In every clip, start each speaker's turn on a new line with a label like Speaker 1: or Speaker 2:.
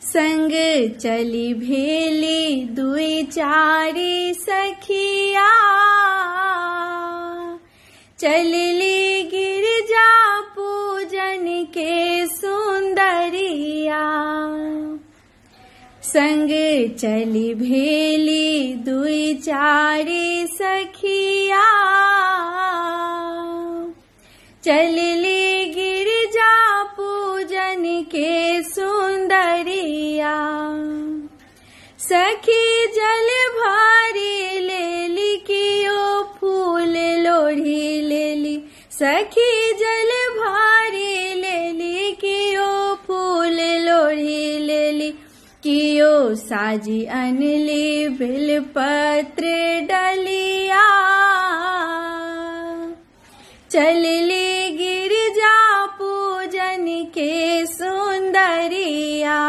Speaker 1: संग चली भेली दुई चारी सखिया, चलली गिरजा पूजन के सुंदरिया। संग चली भेली दुई चारी सखिया, चलली गिरजा पूजन के सुंदरिया। सखी जल भारी लेली कियो फूल लोढ़ी लेली, सखी जल भारी लेली कियो फूल लोढ़ी लेली। कियो साजी अनली बिलपत्र डलिया, चलली गिरजा पूजन के सुंदरिया।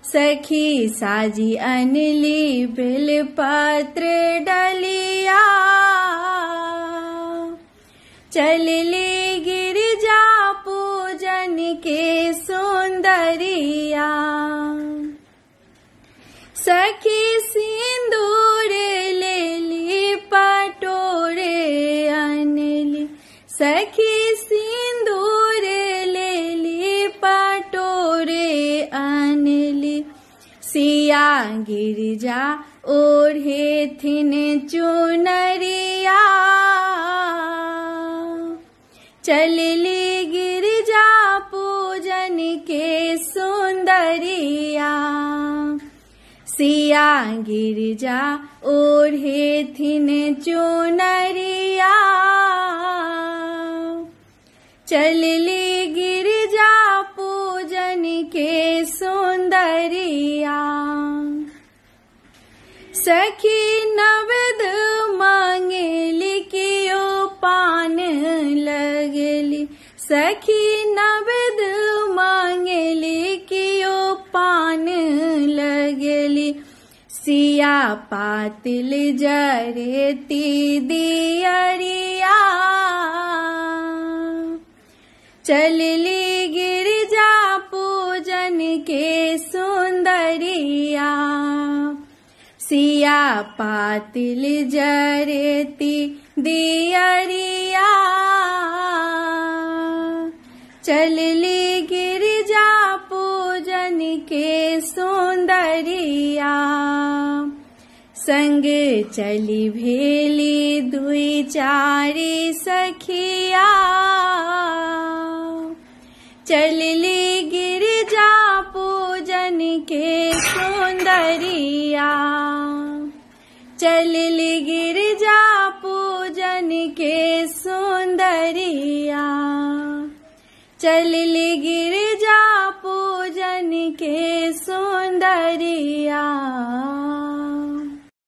Speaker 1: सखी साजी अनली बिलपत्र डलिया, चलली गिरजा पूजन के सुंदरिया। सखी सिंदूर लेली पटोरे अनली, सखी सिंदूर लेली पटोरे अनली। सिया गिरजा ओढ़े थिन चुनरिया, चलली गिरजा पूजन के सुंदरिया। सिया गिरजा ओढ़े थिन चुनरिया, चलली गिरजा पूजन के सुंदरिया। सखी नवद मांगेली कियो पान लगेली, सखी नवद मांगेली कियो पान लगेली। सिया पातिल जरेती दियरिया, चलली गिरजा पूजन के सुंदरिया। सिया पातिल जरेती दियरिया, चलली गिरजा पूजन के सुंदरिया। संग चली भेली दुई चारी सखिया, चलली गिरजा पूजन के सुंदरिया। चलली गिरजा पूजन के सुंदरिया, चलली गिर